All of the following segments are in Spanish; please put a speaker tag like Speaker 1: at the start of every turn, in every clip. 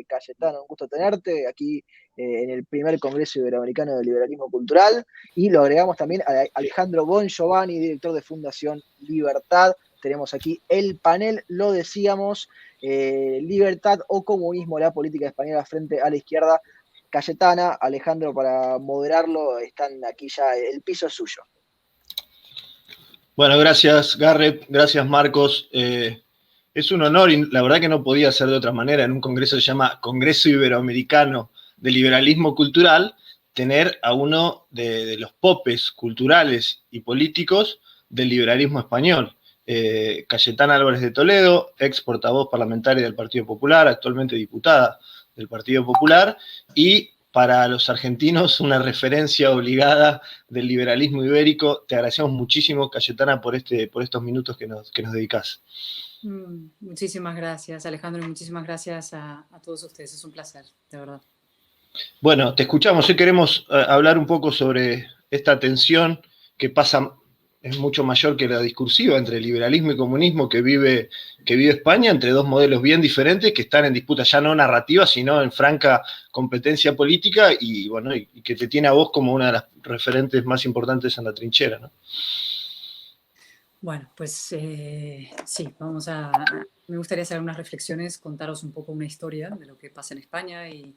Speaker 1: Cayetano, un gusto tenerte aquí en el primer Congreso Iberoamericano de Liberalismo Cultural. Y lo agregamos también a Alejandro Bon Giovanni, director de Fundación Libertad. Tenemos aquí el panel, lo decíamos, Libertad o Comunismo, la política española frente a la izquierda cayetana. Alejandro, para moderarlo, están aquí ya, el piso es suyo.
Speaker 2: Bueno, gracias Garrett, gracias Marcos. Es un honor y la verdad que no podía ser de otra manera. En un congreso que se llama Congreso Iberoamericano de Liberalismo Cultural, tener a uno de los popes culturales y políticos del liberalismo español. Cayetana Álvarez de Toledo, ex portavoz parlamentaria del Partido Popular, actualmente diputada del Partido Popular, y para los argentinos una referencia obligada del liberalismo ibérico. Te agradecemos muchísimo, Cayetana, por estos minutos que nos dedicás.
Speaker 3: Muchísimas gracias, Alejandro, y muchísimas gracias a todos ustedes. Es un placer, de verdad.
Speaker 2: Bueno, te escuchamos. Hoy queremos hablar un poco sobre esta tensión que pasa, es mucho mayor que la discursiva entre liberalismo y comunismo que vive España, entre dos modelos bien diferentes que están en disputa ya no narrativa, sino en franca competencia política y, bueno, y que te tiene a vos como una de las referentes más importantes en la trinchera, ¿no?
Speaker 3: Bueno, pues sí, me gustaría hacer unas reflexiones, contaros un poco una historia de lo que pasa en España y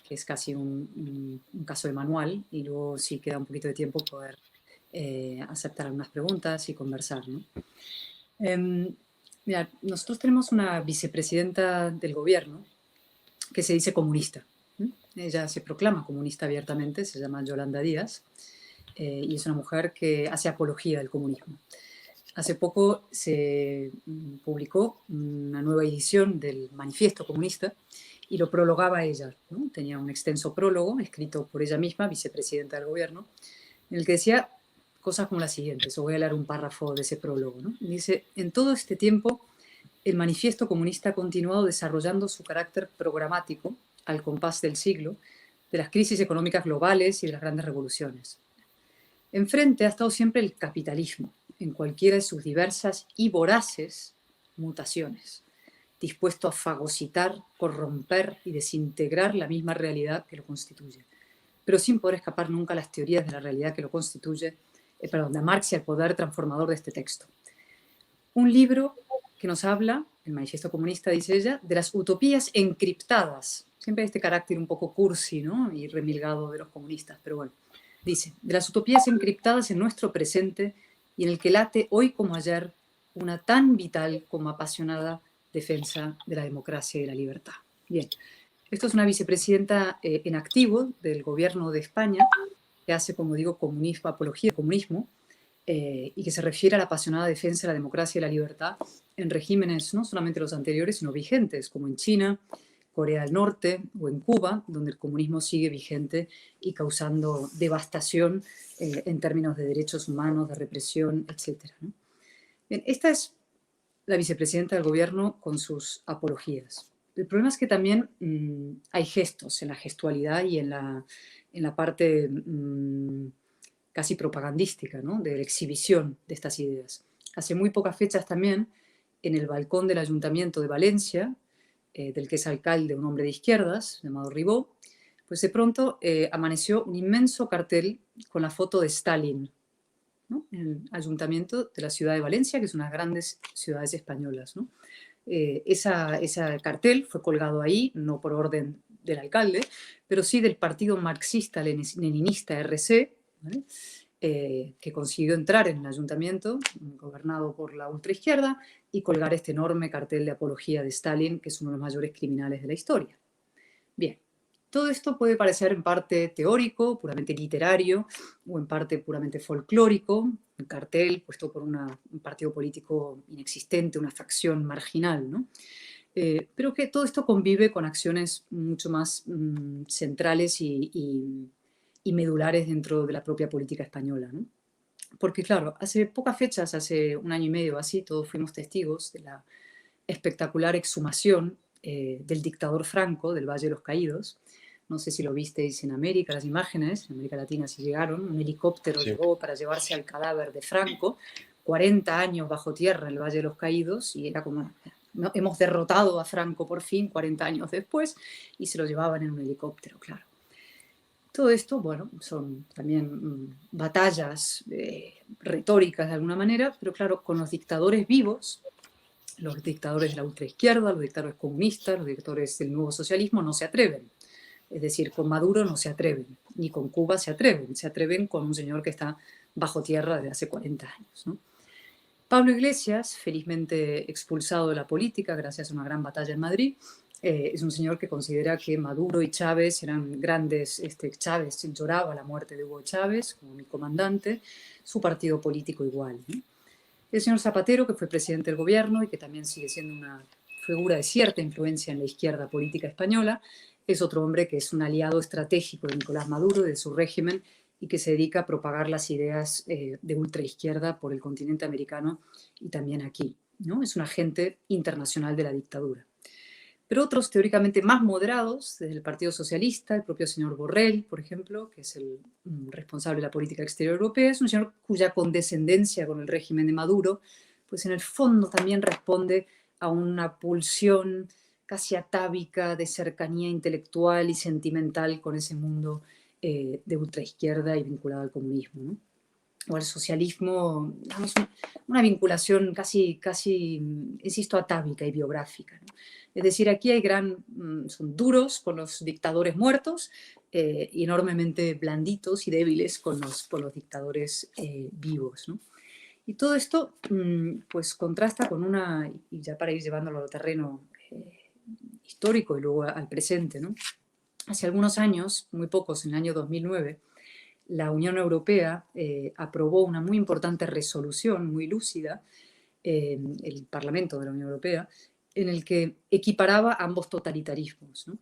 Speaker 3: que es casi un caso de manual, y luego, si queda un poquito de tiempo, poder aceptar algunas preguntas y conversar, ¿no? Mira, nosotros tenemos una vicepresidenta del gobierno que se dice comunista. Ella se proclama comunista abiertamente, se llama Yolanda Díaz, y es una mujer que hace apología del comunismo. Hace poco se publicó una nueva edición del Manifiesto Comunista y lo prologaba ella, ¿no? Tenía un extenso prólogo escrito por ella misma, vicepresidenta del gobierno, en el que decía cosas como las siguientes. Os voy a leer un párrafo de ese prólogo, ¿no? Dice: en todo este tiempo, el Manifiesto Comunista ha continuado desarrollando su carácter programático al compás del siglo, de las crisis económicas globales y de las grandes revoluciones. Enfrente ha estado siempre el capitalismo, en cualquiera de sus diversas y voraces mutaciones, dispuesto a fagocitar, corromper y desintegrar la misma realidad que lo constituye, pero sin poder escapar nunca a las teorías de la realidad que lo constituye, de Marx y al poder transformador de este texto. Un libro que nos habla, el Manifiesto Comunista, dice ella, de las utopías encriptadas. Siempre hay este carácter un poco cursi, ¿no?, y remilgado de los comunistas, pero bueno. Dice, de las utopías encriptadas en nuestro presente y en el que late hoy como ayer una tan vital como apasionada defensa de la democracia y de la libertad. Bien, esto es una vicepresidenta en activo del gobierno de España que hace, como digo, comunismo, apología del comunismo, y que se refiere a la apasionada defensa de la democracia y la libertad en regímenes no solamente los anteriores, sino vigentes, como en China, Corea del Norte o en Cuba, donde el comunismo sigue vigente y causando devastación en términos de derechos humanos, de represión, etc., ¿no? Bien, esta es la vicepresidenta del gobierno con sus apologías. El problema es que también hay gestos en la gestualidad y en la parte casi propagandística, ¿no?, de la exhibición de estas ideas. Hace muy pocas fechas también, en el balcón del Ayuntamiento de Valencia, del que es alcalde un hombre de izquierdas, llamado Ribó, pues de pronto amaneció un inmenso cartel con la foto de Stalin, ¿no?, en el Ayuntamiento de la ciudad de Valencia, que es una de las grandes ciudades españolas, ¿no? Ese cartel fue colgado ahí, no por orden del alcalde, pero sí del partido marxista-leninista RC, ¿vale?, que consiguió entrar en el ayuntamiento, gobernado por la ultraizquierda, y colgar este enorme cartel de apología de Stalin, que es uno de los mayores criminales de la historia. Bien, todo esto puede parecer en parte teórico, puramente literario, o en parte puramente folclórico, un cartel puesto por un partido político inexistente, una facción marginal, ¿no? Pero que todo esto convive con acciones mucho más centrales y medulares dentro de la propia política española, ¿no? Porque claro, hace pocas fechas, hace un año y medio así, todos fuimos testigos de la espectacular exhumación del dictador Franco del Valle de los Caídos. No sé si lo visteis en América, las imágenes, en América Latina sí llegaron, un helicóptero llegó para llevarse al cadáver de Franco, 40 años bajo tierra en el Valle de los Caídos, y era como hemos derrotado a Franco por fin, 40 años después, y se lo llevaban en un helicóptero, claro. Todo esto, bueno, son también batallas retóricas de alguna manera, pero claro, con los dictadores vivos, los dictadores de la ultraizquierda, los dictadores comunistas, los dictadores del nuevo socialismo no se atreven. Es decir, con Maduro no se atreven, ni con Cuba se atreven con un señor que está bajo tierra desde hace 40 años, ¿no? Pablo Iglesias, felizmente expulsado de la política gracias a una gran batalla en Madrid, es un señor que considera que Maduro y Chávez eran grandes. Chávez lloraba la muerte de Hugo Chávez como mi comandante, su partido político igual, ¿no? El señor Zapatero, que fue presidente del gobierno y que también sigue siendo una figura de cierta influencia en la izquierda política española, es otro hombre que es un aliado estratégico de Nicolás Maduro, de su régimen, y que se dedica a propagar las ideas de ultraizquierda por el continente americano y también aquí, ¿no? Es un agente internacional de la dictadura. Pero otros teóricamente más moderados, desde el Partido Socialista, el propio señor Borrell, por ejemplo, que es el responsable de la política exterior europea, es un señor cuya condescendencia con el régimen de Maduro, pues en el fondo también responde a una pulsión casi atávica de cercanía intelectual y sentimental con ese mundo de ultraizquierda y vinculado al comunismo, ¿no? O al socialismo, digamos, una vinculación casi, insisto, atávica y biográfica, ¿no? Es decir, aquí hay son duros con los dictadores muertos, y enormemente blanditos y débiles con los dictadores vivos, ¿no? Y todo esto pues contrasta con y ya para ir llevándolo al terreno histórico y luego al presente, ¿no? Hace algunos años, muy pocos, en el año 2009, la Unión Europea aprobó una muy importante resolución, muy lúcida, el Parlamento de la Unión Europea, en el que equiparaba ambos totalitarismos, ¿no?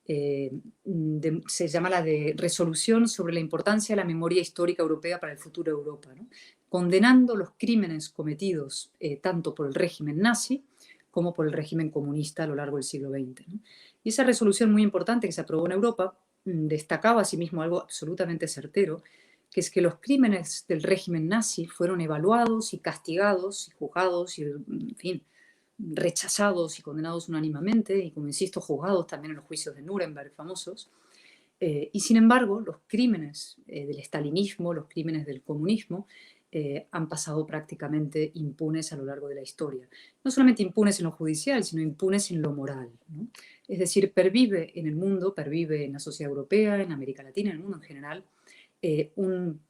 Speaker 3: Se llama la de Resolución sobre la importancia de la memoria histórica europea para el futuro de Europa, ¿no? Condenando los crímenes cometidos tanto por el régimen nazi como por el régimen comunista a lo largo del siglo XX, ¿no? Y esa resolución muy importante que se aprobó en Europa destacaba asimismo algo absolutamente certero, que es que los crímenes del régimen nazi fueron evaluados y castigados y juzgados y, en fin, rechazados y condenados unánimemente y, como insisto, juzgados también en los juicios de Nuremberg famosos. Y sin embargo, los crímenes del estalinismo, los crímenes del comunismo, han pasado prácticamente impunes a lo largo de la historia. No solamente impunes en lo judicial, sino impunes en lo moral, ¿no? Es decir, pervive en el mundo, pervive en la sociedad europea, en América Latina, en el mundo en general, un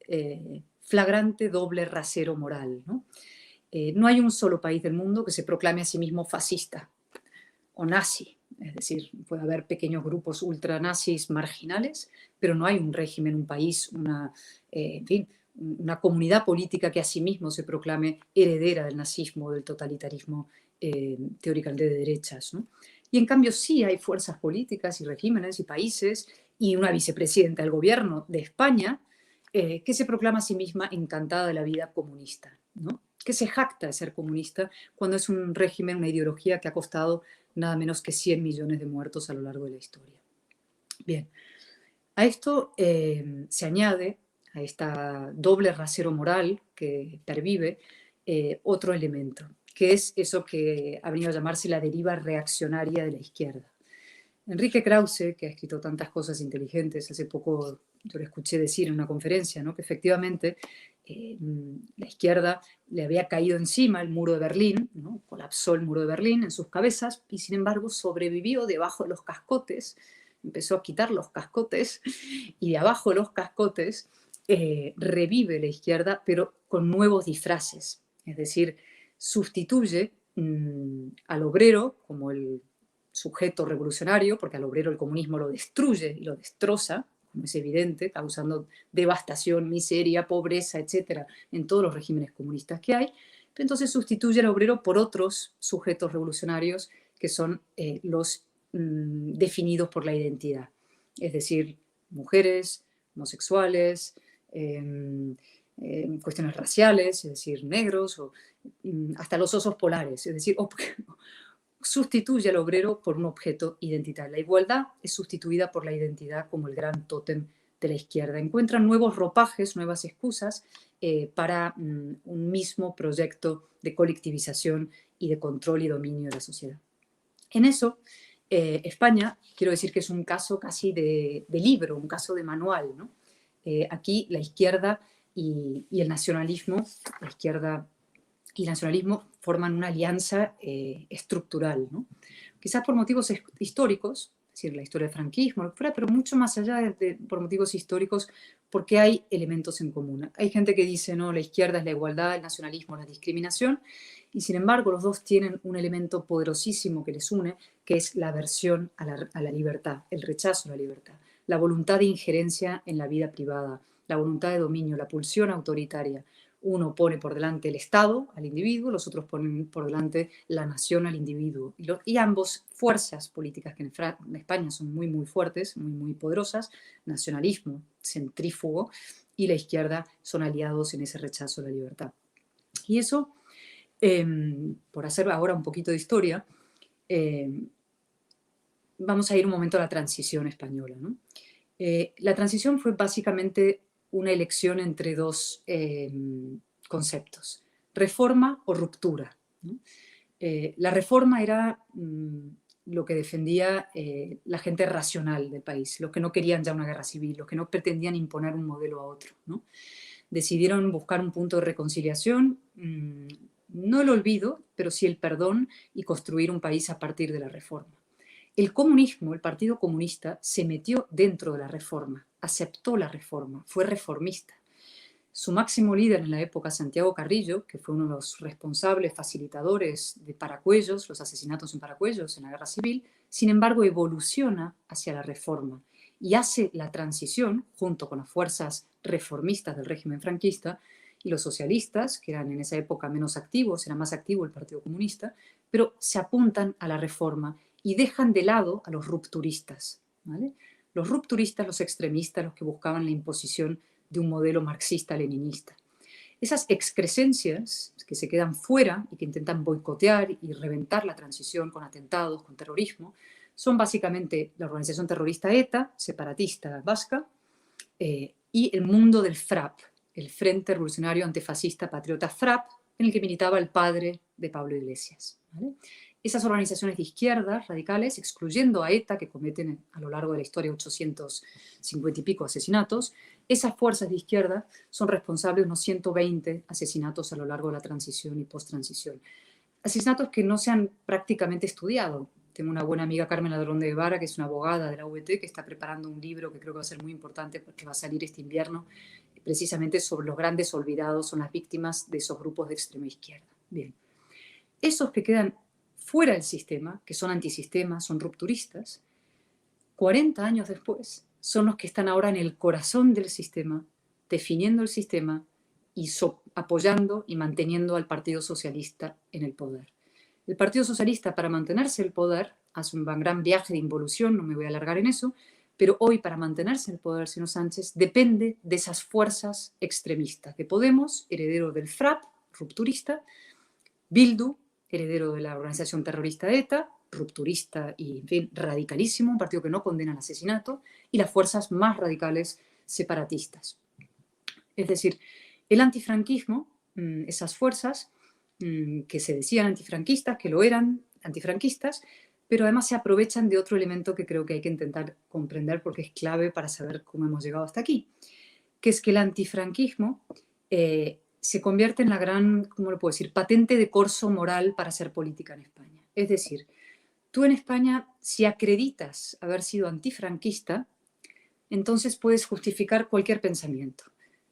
Speaker 3: flagrante doble rasero moral, ¿no? No hay un solo país del mundo que se proclame a sí mismo fascista o nazi. Es decir, puede haber pequeños grupos ultranazis marginales, pero no hay un régimen, un país, en fin, una comunidad política que a sí mismo se proclame heredera del nazismo, del totalitarismo teóricamente de derechas, ¿no? Y en cambio sí hay fuerzas políticas y regímenes y países y una vicepresidenta del gobierno de España que se proclama a sí misma encantada de la vida comunista, ¿no? Que se jacta de ser comunista cuando es un régimen, una ideología que ha costado nada menos que 100 millones de muertos a lo largo de la historia. Bien, a esto se añade, a esta doble rasero moral que pervive, otro elemento, que es eso que ha venido a llamarse la deriva reaccionaria de la izquierda. Enrique Krause, que ha escrito tantas cosas inteligentes, hace poco yo le escuché decir en una conferencia, ¿no?, que efectivamente la izquierda le había caído encima el muro de Berlín, ¿no? Colapsó el muro de Berlín en sus cabezas y sin embargo sobrevivió debajo de los cascotes, empezó a quitar los cascotes y de abajo de los cascotes revive la izquierda pero con nuevos disfraces, es decir, sustituye al obrero como el sujeto revolucionario, porque al obrero el comunismo lo destruye y lo destroza, como es evidente, causando devastación, miseria, pobreza, etcétera, en todos los regímenes comunistas que hay. Pero entonces sustituye al obrero por otros sujetos revolucionarios que son los definidos por la identidad, es decir, mujeres, homosexuales, cuestiones raciales, es decir, negros, o hasta los osos polares, es decir, sustituye al obrero por un objeto identitario. La igualdad es sustituida por la identidad como el gran tótem de la izquierda. Encuentran nuevos ropajes, nuevas excusas para un mismo proyecto de colectivización y de control y dominio de la sociedad. En eso, España, quiero decir que es un caso casi de libro, un caso de manual, ¿no? Aquí la izquierda y el nacionalismo, la izquierda y el nacionalismo forman una alianza estructural, ¿no? Quizás por motivos históricos, es decir, la historia del franquismo, lo que fuera, pero mucho más allá por motivos históricos, porque hay elementos en común. Hay gente que dice, no, la izquierda es la igualdad, el nacionalismo es la discriminación, y sin embargo los dos tienen un elemento poderosísimo que les une, que es la aversión a la libertad, el rechazo a la libertad, la voluntad de injerencia en la vida privada, la voluntad de dominio, la pulsión autoritaria. Uno pone por delante el Estado al individuo, los otros ponen por delante la nación al individuo. Y ambos fuerzas políticas que en España son muy, muy fuertes, muy, muy poderosas, nacionalismo centrífugo y la izquierda son aliados en ese rechazo a la libertad. Y eso, por hacer ahora un poquito de historia, vamos a ir un momento a la transición española, ¿no? La transición fue básicamente una elección entre dos conceptos, reforma o ruptura, ¿no? La reforma era lo que defendía la gente racional del país, los que no querían ya una guerra civil, los que no pretendían imponer un modelo a otro, ¿no? Decidieron buscar un punto de reconciliación, no el olvido, pero sí el perdón y construir un país a partir de la reforma. El comunismo, el Partido Comunista, se metió dentro de la reforma, aceptó la reforma, fue reformista. Su máximo líder en la época, Santiago Carrillo, que fue uno de los responsables, facilitadores de Paracuellos, los asesinatos en Paracuellos en la Guerra Civil, sin embargo evoluciona hacia la reforma y hace la transición, junto con las fuerzas reformistas del régimen franquista y los socialistas, que eran en esa época menos activos, era más activo el Partido Comunista, pero se apuntan a la reforma y dejan de lado a los rupturistas, ¿vale? Los rupturistas, los extremistas, los que buscaban la imposición de un modelo marxista-leninista. Esas excrescencias que se quedan fuera y que intentan boicotear y reventar la transición con atentados, con terrorismo, son básicamente la organización terrorista ETA, separatista vasca, y el mundo del FRAP, el Frente Revolucionario Antifascista Patriota FRAP, en el que militaba el padre de Pablo Iglesias, ¿vale? Esas organizaciones de izquierda radicales, excluyendo a ETA, que cometen a lo largo de la historia 850 y pico asesinatos, esas fuerzas de izquierda son responsables de unos 120 asesinatos a lo largo de la transición y post-transición. Asesinatos que no se han prácticamente estudiado. Tengo una buena amiga, Carmen Ladrón de Guevara, que es una abogada de la UET, que está preparando un libro que creo que va a ser muy importante porque va a salir este invierno, precisamente sobre los grandes olvidados, son las víctimas de esos grupos de extrema izquierda. Bien, esos que quedan fuera del sistema, que son antisistemas, son rupturistas, 40 años después son los que están ahora en el corazón del sistema, definiendo el sistema y apoyando y manteniendo al Partido Socialista en el poder. El Partido Socialista, para mantenerse en el poder, hace un gran viaje de involución, no me voy a alargar en eso, pero hoy para mantenerse en el poder, señor Sánchez, depende de esas fuerzas extremistas, de Podemos, heredero del FRAP, rupturista, Bildu, heredero de la organización terrorista ETA, rupturista y, en fin, radicalísimo, un partido que no condena el asesinato, y las fuerzas más radicales separatistas. Es decir, el antifranquismo, esas fuerzas que se decían antifranquistas, que lo eran antifranquistas, pero además se aprovechan de otro elemento que creo que hay que intentar comprender porque es clave para saber cómo hemos llegado hasta aquí, que es que el antifranquismo se convierte en la gran, ¿cómo lo puedo decir?, patente de corso moral para hacer política en España. Es decir, tú en España, si acreditas haber sido antifranquista, entonces puedes justificar cualquier pensamiento.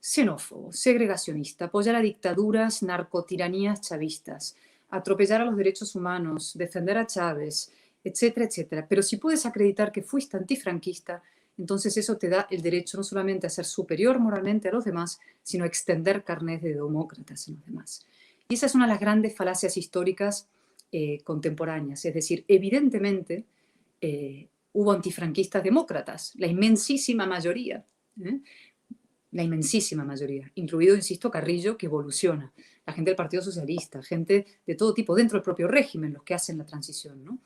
Speaker 3: Xenófobo, segregacionista, apoyar a dictaduras, narcotiranías chavistas, atropellar a los derechos humanos, defender a Chávez, etcétera, etcétera. Pero si puedes acreditar que fuiste antifranquista, entonces eso te da el derecho no solamente a ser superior moralmente a los demás, sino a extender carnet de demócratas en los demás. Y esa es una de las grandes falacias históricas contemporáneas. Es decir, evidentemente hubo antifranquistas demócratas, la inmensísima mayoría, la inmensísima mayoría, incluido, insisto, Carrillo, que evoluciona, la gente del Partido Socialista, gente de todo tipo, dentro del propio régimen, los que hacen la transición, ¿no?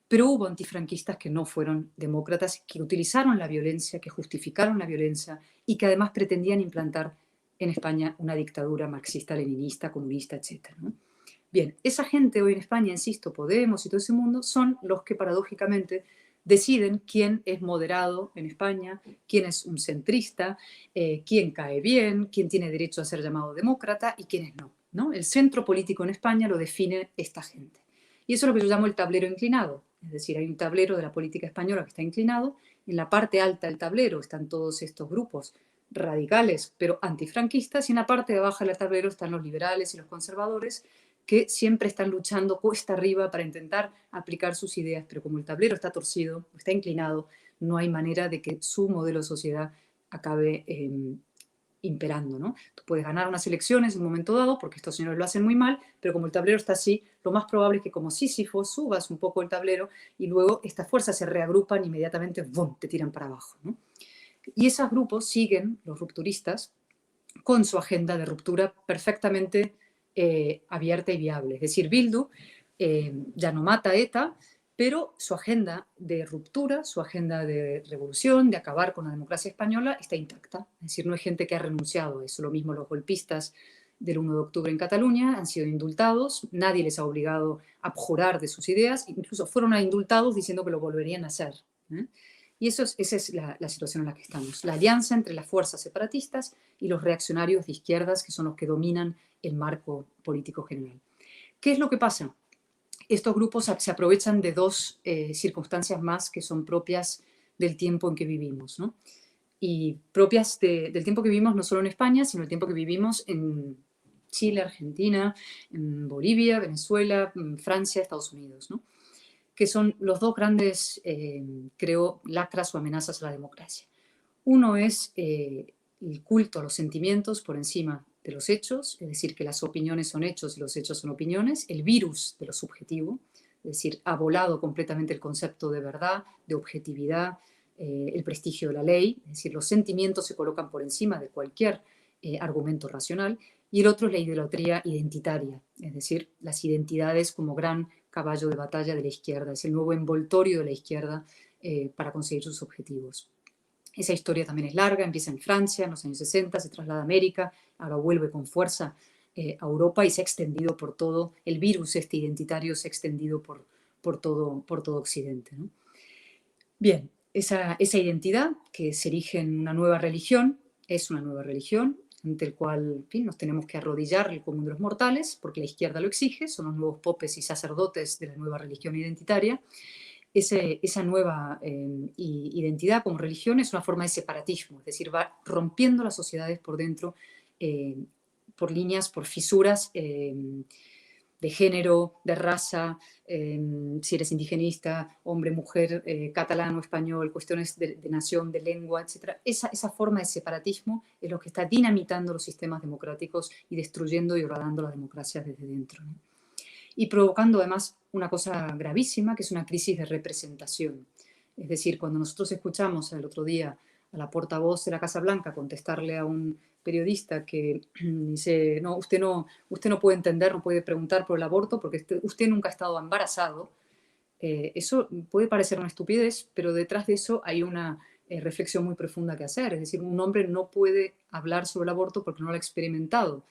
Speaker 3: pero hubo antifranquistas que no fueron demócratas, que utilizaron la violencia, que justificaron la violencia y que además pretendían implantar en España una dictadura marxista, leninista, comunista, etc., ¿no? Bien, esa gente hoy en España, insisto, Podemos y todo ese mundo, son los que paradójicamente deciden quién es moderado en España, quién es un centrista, quién cae bien, quién tiene derecho a ser llamado demócrata y quiénes no, ¿no? El centro político en España lo define esta gente. Y eso es lo que yo llamo el tablero inclinado. Es decir, hay un tablero de la política española que está inclinado. En la parte alta del tablero están todos estos grupos radicales, pero antifranquistas, y en la parte de abajo del tablero están los liberales y los conservadores, que siempre están luchando cuesta arriba para intentar aplicar sus ideas, pero como el tablero está torcido, está inclinado, no hay manera de que su modelo de sociedad acabe imperando, ¿no? Tú puedes ganar unas elecciones en un momento dado, porque estos señores lo hacen muy mal, pero como el tablero está así, lo más probable es que como Sísifo subas un poco el tablero y luego estas fuerzas se reagrupan y inmediatamente ¡bum!, te tiran para abajo, ¿no? Y esos grupos siguen, los rupturistas, con su agenda de ruptura perfectamente abierta y viable. Es decir, Bildu ya no mata a ETA, pero su agenda de ruptura, su agenda de revolución, de acabar con la democracia española, está intacta. Es decir, no hay gente que ha renunciado a eso. Lo mismo los golpistas del 1 de octubre en Cataluña han sido indultados, nadie les ha obligado a abjurar de sus ideas, incluso fueron indultados diciendo que lo volverían a hacer. Y esa es la situación en la que estamos. La alianza entre las fuerzas separatistas y los reaccionarios de izquierdas, que son los que dominan el marco político general. ¿Qué es lo que pasa? Estos grupos se aprovechan de dos circunstancias más que son propias del tiempo en que vivimos, ¿no? Y propias del tiempo que vivimos no solo en España, sino el tiempo que vivimos en Chile, Argentina, en Bolivia, Venezuela, Francia, Estados Unidos, ¿no? Que son los dos grandes, creo, lacras o amenazas a la democracia. Uno es el culto a los sentimientos por encima de los hechos, es decir, que las opiniones son hechos y los hechos son opiniones, el virus de lo subjetivo, es decir, ha volado completamente el concepto de verdad, de objetividad, el prestigio de la ley, es decir, los sentimientos se colocan por encima de cualquier argumento racional, y el otro es la idolatría identitaria, es decir, las identidades como gran caballo de batalla de la izquierda, es el nuevo envoltorio de la izquierda para conseguir sus objetivos. Esa historia también es larga, empieza en Francia en los años 60, se traslada a América, ahora vuelve con fuerza a Europa y se ha extendido por todo, el virus este identitario se ha extendido por todo Occidente, ¿no? Bien, esa identidad que se erige en una nueva religión, es una nueva religión, ante el cual, en fin, nos tenemos que arrodillar el común de los mortales, porque la izquierda lo exige, son los nuevos popes y sacerdotes de la nueva religión identitaria. Esa nueva identidad como religión es una forma de separatismo, es decir, va rompiendo las sociedades por dentro, por líneas, por fisuras de género, de raza, si eres indigenista, hombre, mujer, catalán o español, cuestiones de nación, de lengua, etc. Esa forma de separatismo es lo que está dinamitando los sistemas democráticos y destruyendo y horadando la democracia desde dentro, ¿no? Y provocando además una cosa gravísima, que es una crisis de representación. Es decir, cuando nosotros escuchamos el otro día a la portavoz de la Casa Blanca contestarle a un periodista que dice, no, usted no puede entender, no puede preguntar por el aborto porque usted nunca ha estado embarazado. Eso puede parecer una estupidez, pero detrás de eso hay una reflexión muy profunda que hacer. Es decir, un hombre no puede hablar sobre el aborto porque no lo ha experimentado.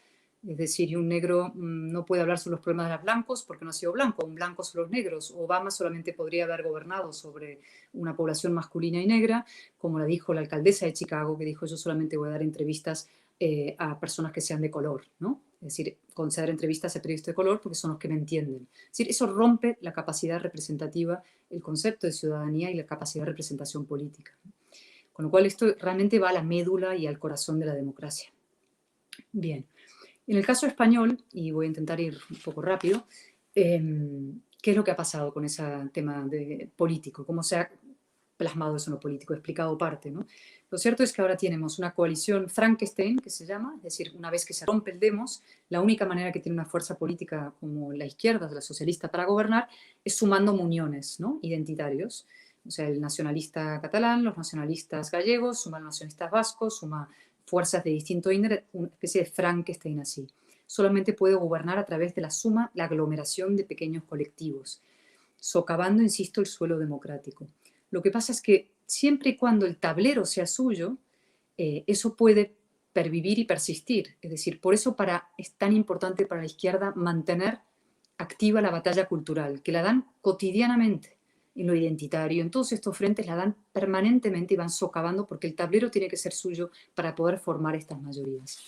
Speaker 3: Es decir, y un negro no puede hablar sobre los problemas de los blancos porque no ha sido blanco, un blanco sobre los negros. Obama solamente podría haber gobernado sobre una población masculina y negra, como la dijo la alcaldesa de Chicago, que dijo, yo solamente voy a dar entrevistas a personas que sean de color, ¿no? Es decir, conceder entrevistas a periodistas de color porque son los que me entienden. Es decir, eso rompe la capacidad representativa, el concepto de ciudadanía y la capacidad de representación política. Con lo cual esto realmente va a la médula y al corazón de la democracia. Bien. En el caso español, y voy a intentar ir un poco rápido, ¿qué es lo que ha pasado con ese tema político? ¿Cómo se ha plasmado eso en lo político? He explicado parte, ¿no? Lo cierto es que ahora tenemos una coalición Frankenstein, que se llama, es decir, una vez que se rompe el demos, la única manera que tiene una fuerza política como la izquierda, la socialista, para gobernar, es sumando muniones, ¿no?, identitarios. O sea, el nacionalista catalán, los nacionalistas gallegos, suma los nacionalistas vascos, suma fuerzas de distinto índole, una especie de Frankenstein así. Solamente puede gobernar a través de la suma, la aglomeración de pequeños colectivos. socavando, insisto, el suelo democrático. Lo que pasa es que siempre y cuando el tablero sea suyo, eso puede pervivir y persistir. Es decir, por eso es tan importante para la izquierda mantener activa la batalla cultural, que la dan cotidianamente en lo identitario, en todos estos frentes la dan permanentemente y van socavando porque el tablero tiene que ser suyo para poder formar estas mayorías.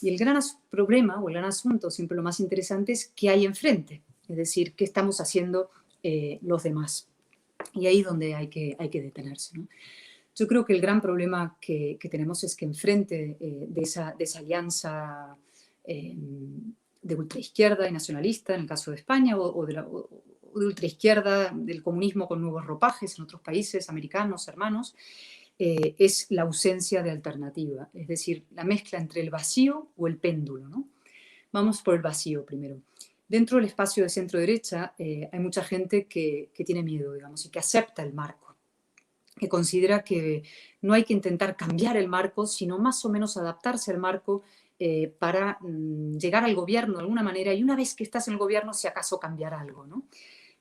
Speaker 3: Y el gran problema o el gran asunto, siempre lo más interesante, es qué hay enfrente, es decir, qué estamos haciendo los demás. Y ahí es donde hay que detenerse, ¿no? Yo creo que el gran problema que tenemos es que enfrente de esa alianza de ultraizquierda y nacionalista, en el caso de España, o de ultraizquierda, del comunismo con nuevos ropajes en otros países americanos, hermanos, es la ausencia de alternativa, es decir, la mezcla entre el vacío o el péndulo, ¿no? Vamos por el vacío primero. Dentro del espacio de centro-derecha hay mucha gente que tiene miedo, digamos, y que acepta el marco, que considera que no hay que intentar cambiar el marco, sino más o menos adaptarse al marco para llegar al gobierno de alguna manera, y una vez que estás en el gobierno, si acaso cambiar algo, ¿no?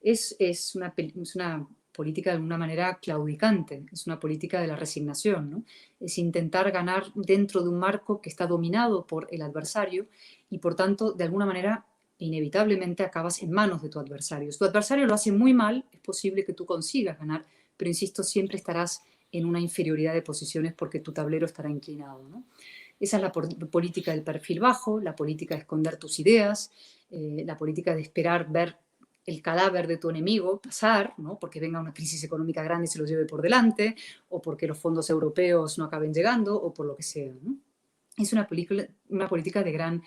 Speaker 3: Es una política de alguna manera claudicante, es una política de la resignación, ¿no? Es intentar ganar dentro de un marco que está dominado por el adversario y por tanto, de alguna manera, inevitablemente acabas en manos de tu adversario. Si tu adversario lo hace muy mal, es posible que tú consigas ganar, pero insisto, siempre estarás en una inferioridad de posiciones porque tu tablero estará inclinado, ¿no? Esa es la política del perfil bajo, la política de esconder tus ideas, la política de esperar ver el cadáver de tu enemigo pasar, ¿no? Porque venga una crisis económica grande y se lo lleve por delante, o porque los fondos europeos no acaben llegando, o por lo que sea, ¿no? Es una política de gran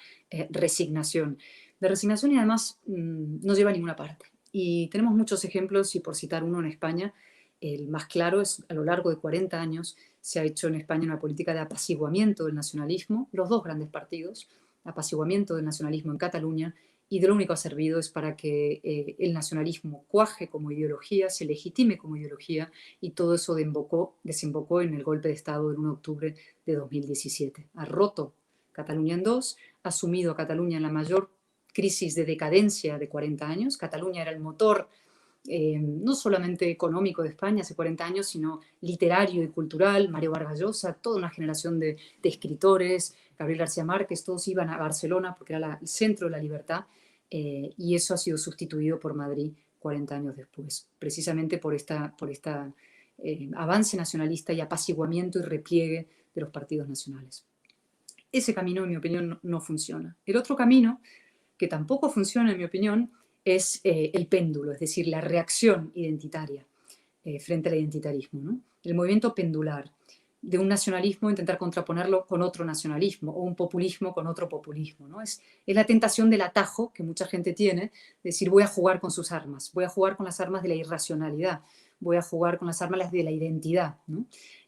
Speaker 3: resignación. De resignación y además no lleva a ninguna parte. Y tenemos muchos ejemplos, y por citar uno en España, el más claro es a lo largo de 40 años se ha hecho en España una política de apaciguamiento del nacionalismo, los dos grandes partidos, apaciguamiento del nacionalismo en Cataluña, y de lo único ha servido es para que el nacionalismo cuaje como ideología, se legitime como ideología, y todo eso desembocó en el golpe de Estado del 1 de octubre de 2017. Ha roto Cataluña en dos, ha sumido a Cataluña en la mayor crisis de decadencia de 40 años. Cataluña era el motor no solamente económico de España hace 40 años, sino literario y cultural. Mario Vargas Llosa, toda una generación de escritores, Gabriel García Márquez, todos iban a Barcelona porque era el centro de la libertad, y eso ha sido sustituido por Madrid 40 años después, precisamente por esta avance nacionalista y apaciguamiento y repliegue de los partidos nacionales. Ese camino, en mi opinión, no funciona. El otro camino, que tampoco funciona, en mi opinión, es el péndulo, es decir, la reacción identitaria frente al identitarismo, ¿no? El movimiento pendular de un nacionalismo, intentar contraponerlo con otro nacionalismo, o un populismo con otro populismo, ¿no? Es la tentación del atajo que mucha gente tiene, de decir, voy a jugar con sus armas, voy a jugar con las armas de la irracionalidad, voy a jugar con las armas de la identidad, ¿no?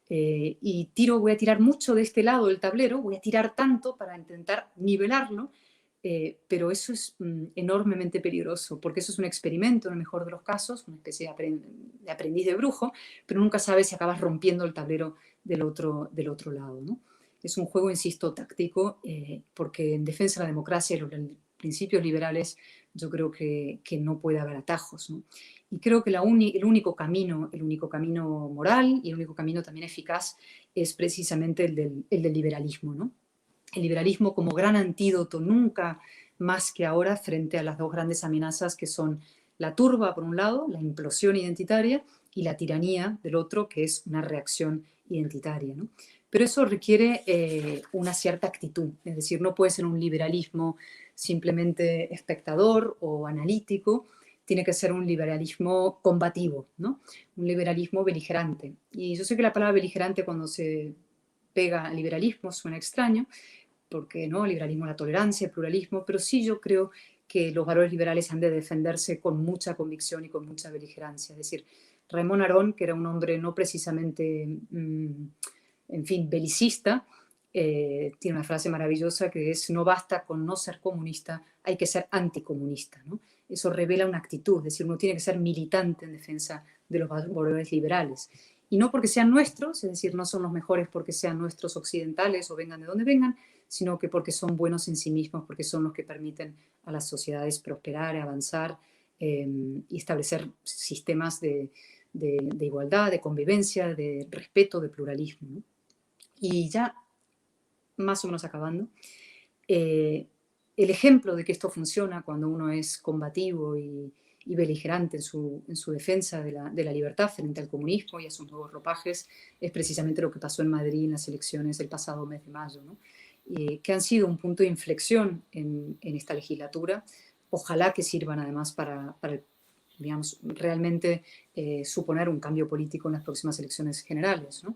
Speaker 3: Y voy a tirar mucho de este lado del tablero, voy a tirar tanto para intentar nivelarlo, pero eso es enormemente peligroso, porque eso es un experimento, en el mejor de los casos, una especie de aprendiz de brujo, pero nunca sabes si acabas rompiendo el tablero del otro lado, ¿no? Es un juego, insisto, táctico, porque en defensa de la democracia y los principios liberales yo creo que no puede haber atajos, ¿no? Y creo que el único camino moral y el único camino también eficaz es precisamente el del liberalismo, ¿no? El liberalismo como gran antídoto, nunca más que ahora, frente a las dos grandes amenazas que son la turba, por un lado, la implosión identitaria, y la tiranía del otro, que es una reacción identitaria, ¿no? Pero eso requiere una cierta actitud, es decir, no puede ser un liberalismo simplemente espectador o analítico, tiene que ser un liberalismo combativo, ¿no? Un liberalismo beligerante. Y yo sé que la palabra beligerante, cuando se pega al liberalismo, suena extraño, porque no, el liberalismo, la tolerancia, el pluralismo, pero sí yo creo que los valores liberales han de defenderse con mucha convicción y con mucha beligerancia. Es decir, Raymond Aron, que era un hombre no precisamente, en fin, belicista, tiene una frase maravillosa que es: no basta con no ser comunista, hay que ser anticomunista, ¿no? Eso revela una actitud, es decir, uno tiene que ser militante en defensa de los valores liberales. Y no porque sean nuestros, es decir, no son los mejores porque sean nuestros occidentales o vengan de donde vengan, sino que porque son buenos en sí mismos, porque son los que permiten a las sociedades prosperar, avanzar y establecer sistemas de igualdad, de convivencia, de respeto, de pluralismo, ¿no? Y ya más o menos acabando, el ejemplo de que esto funciona cuando uno es combativo y beligerante en su defensa de la libertad frente al comunismo y a sus nuevos ropajes es precisamente lo que pasó en Madrid en las elecciones del pasado mes de mayo, ¿no? Que han sido un punto de inflexión en esta legislatura. Ojalá que sirvan además para digamos, realmente suponer un cambio político en las próximas elecciones generales, ¿no?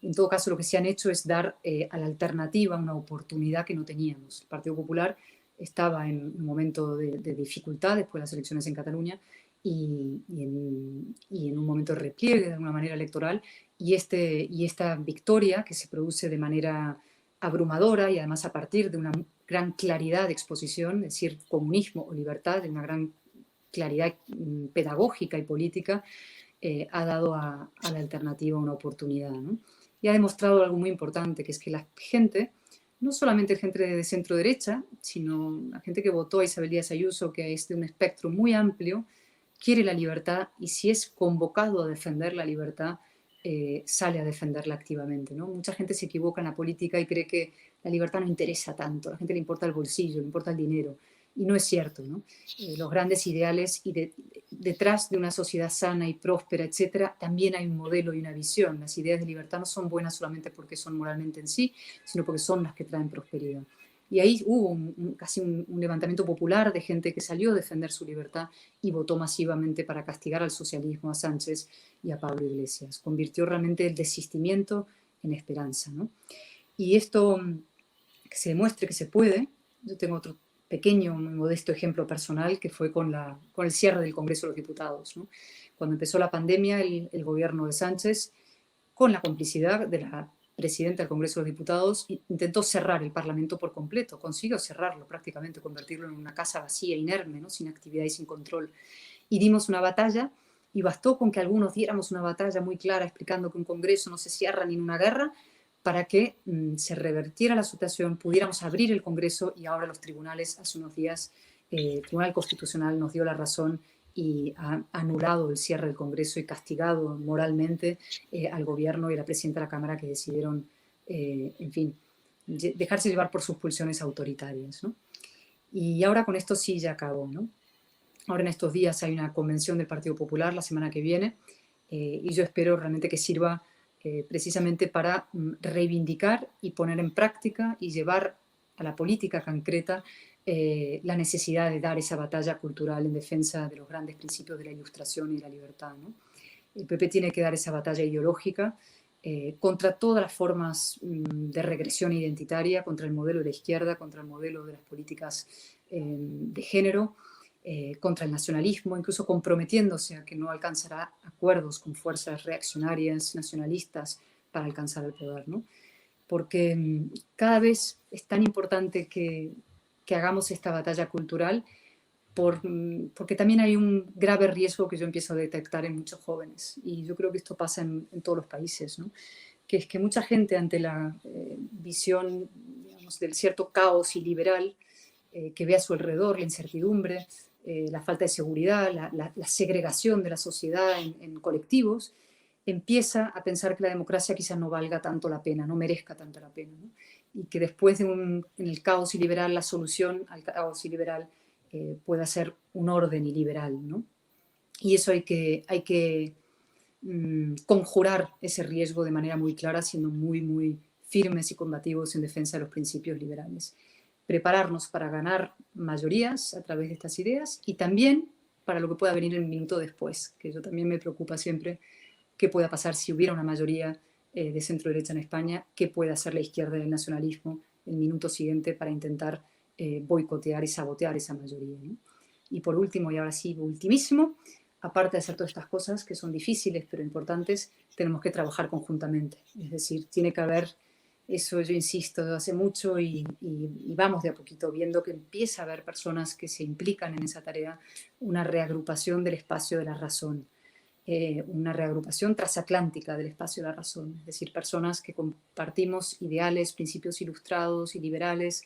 Speaker 3: En todo caso, lo que se han hecho es dar a la alternativa una oportunidad que no teníamos. El Partido Popular estaba en un momento de dificultad después de las elecciones en Cataluña y en un momento de repliegue de alguna manera electoral, y esta victoria que se produce de manera abrumadora y además a partir de una gran claridad de exposición, es decir, comunismo o libertad, de una gran claridad pedagógica y política, ha dado a la alternativa una oportunidad, ¿no? Y ha demostrado algo muy importante, que es que la gente, no solamente gente de centro derecha, sino la gente que votó a Isabel Díaz Ayuso, que es de un espectro muy amplio, quiere la libertad, y si es convocado a defender la libertad, sale a defenderla activamente, ¿no? Mucha gente se equivoca en la política y cree que la libertad no interesa tanto, a la gente le importa el bolsillo, le importa el dinero, y no es cierto, ¿no? Los grandes ideales y detrás de una sociedad sana y próspera, etcétera, también hay un modelo y una visión. Las ideas de libertad no son buenas solamente porque son moralmente en sí, sino porque son las que traen prosperidad. Y ahí hubo casi un levantamiento popular de gente que salió a defender su libertad y votó masivamente para castigar al socialismo, a Sánchez y a Pablo Iglesias. Convirtió realmente el desistimiento en esperanza, ¿no? Y esto, que se demuestre que se puede. Yo tengo otro pequeño, muy modesto ejemplo personal, que fue con el cierre del Congreso de los Diputados, ¿no? Cuando empezó la pandemia, el gobierno de Sánchez, con la complicidad de la presidenta del Congreso de los Diputados, intentó cerrar el Parlamento por completo, consiguió cerrarlo prácticamente, convertirlo en una casa vacía, inerme, ¿no? Sin actividad y sin control. Y dimos una batalla, y bastó con que algunos diéramos una batalla muy clara explicando que un Congreso no se cierra ni en una guerra, para que se revertiera la situación, pudiéramos abrir el Congreso, y ahora los tribunales, hace unos días, el Tribunal Constitucional nos dio la razón y ha anulado el cierre del Congreso y castigado moralmente al gobierno y a la presidenta de la Cámara, que decidieron, en fin, dejarse llevar por sus pulsiones autoritarias, ¿no? Y ahora con esto sí ya acabó, ¿no? Ahora en estos días hay una convención del Partido Popular la semana que viene, y yo espero realmente que sirva precisamente para reivindicar y poner en práctica y llevar a la política concreta la necesidad de dar esa batalla cultural en defensa de los grandes principios de la Ilustración y de la libertad, ¿no? El PP tiene que dar esa batalla ideológica contra todas las formas de regresión identitaria, contra el modelo de la izquierda, contra el modelo de las políticas de género, contra el nacionalismo, incluso comprometiéndose a que no alcanzará acuerdos con fuerzas reaccionarias, nacionalistas, para alcanzar el poder, ¿no? Porque cada vez es tan importante que hagamos esta batalla cultural, porque también hay un grave riesgo que yo empiezo a detectar en muchos jóvenes, y yo creo que esto pasa en todos los países, ¿no? Que es que mucha gente, ante la visión, digamos, del cierto caos iliberal que ve a su alrededor, la incertidumbre, la falta de seguridad, la segregación de la sociedad en colectivos, empieza a pensar que la democracia quizás no valga tanto la pena, no merezca tanto la pena, ¿no? Y que después en el caos iliberal, la solución al caos iliberal pueda ser un orden iliberal, ¿no? Y eso hay que conjurar ese riesgo de manera muy clara, siendo muy, muy firmes y combativos en defensa de los principios liberales. Prepararnos para ganar mayorías a través de estas ideas, y también para lo que pueda venir el minuto después, que yo también me preocupa siempre qué pueda pasar si hubiera una mayoría de centro-derecha en España, qué puede hacer la izquierda y el nacionalismo el minuto siguiente para intentar boicotear y sabotear esa mayoría, ¿no? Y por último, y ahora sí, ultimísimo, aparte de hacer todas estas cosas que son difíciles pero importantes, tenemos que trabajar conjuntamente. Es decir, tiene que haber, eso yo insisto hace mucho, y vamos de a poquito viendo que empieza a haber personas que se implican en esa tarea, una reagrupación del espacio de la razón, una reagrupación transatlántica del espacio de la razón, es decir, personas que compartimos ideales, principios ilustrados y liberales,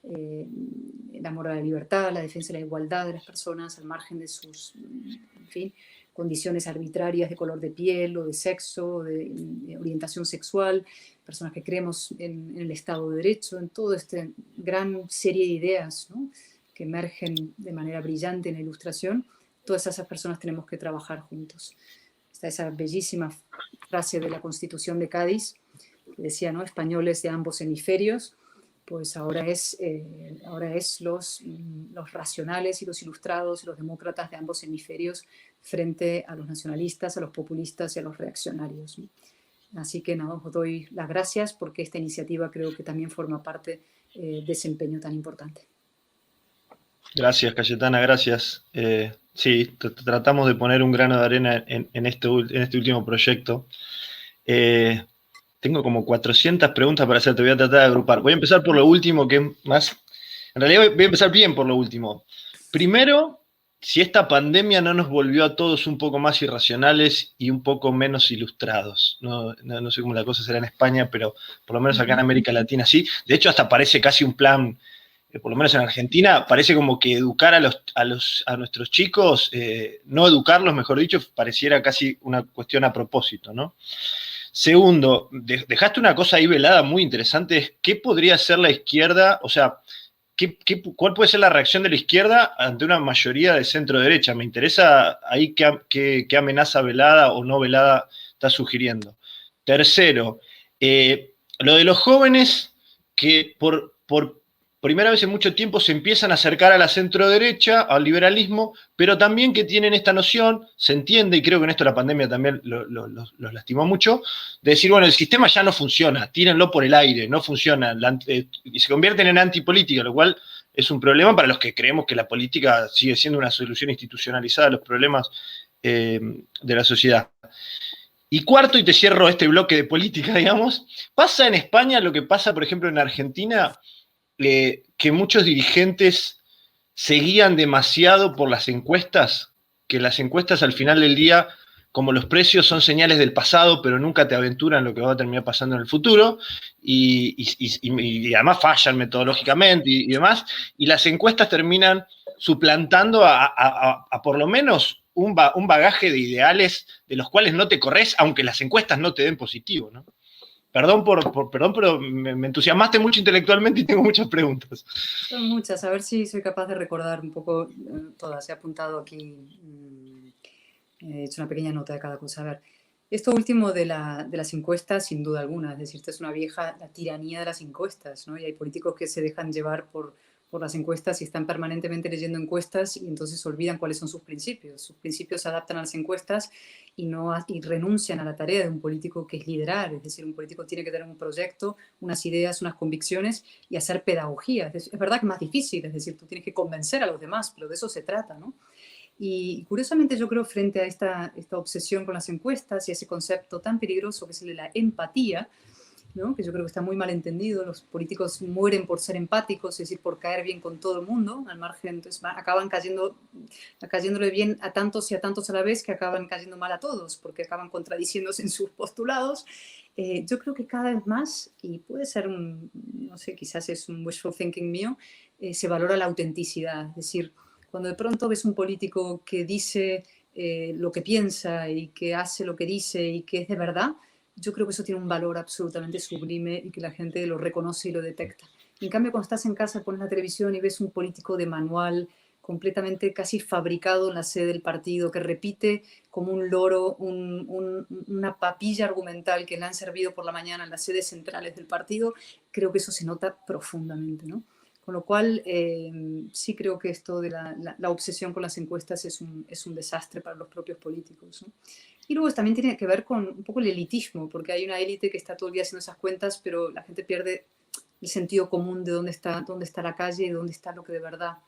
Speaker 3: el amor a la libertad, la defensa de la igualdad de las personas al margen de sus, en fin, condiciones arbitrarias de color de piel o de sexo, de orientación sexual, personas que creemos en el Estado de Derecho, en toda esta gran serie de ideas, ¿no?, que emergen de manera brillante en la Ilustración. Todas esas personas tenemos que trabajar juntos. Está esa bellísima frase de la Constitución de Cádiz, que decía, ¿no?, españoles de ambos hemisferios. Pues ahora es los racionales y los ilustrados y los demócratas de ambos hemisferios frente a los nacionalistas, a los populistas y a los reaccionarios, ¿no? Así que nada, os doy las gracias porque esta iniciativa creo que también forma parte de ese empeño tan importante.
Speaker 2: Gracias, Cayetana, gracias. Sí, tratamos de poner un grano de arena en este último proyecto. Tengo como 400 preguntas para hacer, te voy a tratar de agrupar. Voy a empezar por lo último, que es más... En realidad voy a empezar bien por lo último. Primero, si esta pandemia no nos volvió a todos un poco más irracionales y un poco menos ilustrados. No sé cómo la cosa será en España, pero por lo menos acá en América Latina sí. De hecho, hasta parece casi un plan, por lo menos en Argentina, parece como que educar a nuestros chicos, no educarlos, mejor dicho, pareciera casi una cuestión a propósito, ¿no? Segundo, dejaste una cosa ahí velada muy interesante, ¿qué podría hacer la izquierda? O sea, ¿cuál puede ser la reacción de la izquierda ante una mayoría de centro-derecha? Me interesa ahí qué amenaza velada o no velada está sugiriendo. Tercero, lo de los jóvenes que por primera vez en mucho tiempo se empiezan a acercar a la centro-derecha, al liberalismo, pero también que tienen esta noción, se entiende, y creo que en esto la pandemia también los lastimó mucho, de decir, bueno, el sistema ya no funciona, tírenlo por el aire, no funciona, y se convierten en antipolítica, lo cual es un problema para los que creemos que la política sigue siendo una solución institucionalizada a los problemas de la sociedad. Y cuarto, y te cierro este bloque de política, digamos, pasa en España lo que pasa, por ejemplo, en Argentina, que muchos dirigentes se guían demasiado por las encuestas, que las encuestas al final del día, como los precios son señales del pasado, pero nunca te aventuran lo que va a terminar pasando en el futuro, y además fallan metodológicamente y demás, y las encuestas terminan suplantando a por lo menos un bagaje de ideales de los cuales no te corres, aunque las encuestas no te den positivo, ¿no? Perdón, pero me entusiasmaste mucho intelectualmente y tengo muchas preguntas.
Speaker 3: Son muchas, a ver si soy capaz de recordar un poco todas. He apuntado aquí, he hecho una pequeña nota de cada cosa. A ver, esto último de las encuestas, sin duda alguna, es decir, esta es una vieja, la tiranía de las encuestas, ¿no? Y hay políticos que se dejan llevar por las encuestas y están permanentemente leyendo encuestas y entonces olvidan cuáles son sus principios. Sus principios se adaptan a las encuestas y renuncian a la tarea de un político, que es liderar. Es decir, un político tiene que tener un proyecto, unas ideas, unas convicciones y hacer pedagogía. Es verdad que es más difícil, es decir, tú tienes que convencer a los demás, pero de eso se trata, ¿no? Y curiosamente yo creo, frente a esta obsesión con las encuestas y ese concepto tan peligroso que es el de la empatía, ¿no?, que yo creo que está muy mal entendido. Los políticos mueren por ser empáticos, es decir, por caer bien con todo el mundo, al margen, entonces acaban cayéndole bien a tantos y a tantos a la vez, que acaban cayendo mal a todos, porque acaban contradiciéndose en sus postulados. Yo creo que cada vez más, y puede ser no sé, quizás es un wishful thinking mío, se valora la autenticidad. Es decir, cuando de pronto ves un político que dice lo que piensa y que hace lo que dice y que es de verdad, yo creo que eso tiene un valor absolutamente sublime y que la gente lo reconoce y lo detecta. En cambio, cuando estás en casa, pones la televisión y ves un político de manual, completamente casi fabricado en la sede del partido, que repite como un loro una papilla argumental que le han servido por la mañana en las sedes centrales del partido, creo que eso se nota profundamente, ¿no? Con lo cual, sí creo que esto de la obsesión con las encuestas es un desastre para los propios políticos, ¿no? Y luego también tiene que ver con un poco el elitismo, porque hay una élite que está todo el día haciendo esas cuentas, pero la gente pierde el sentido común de dónde está la calle y dónde está lo que de verdad.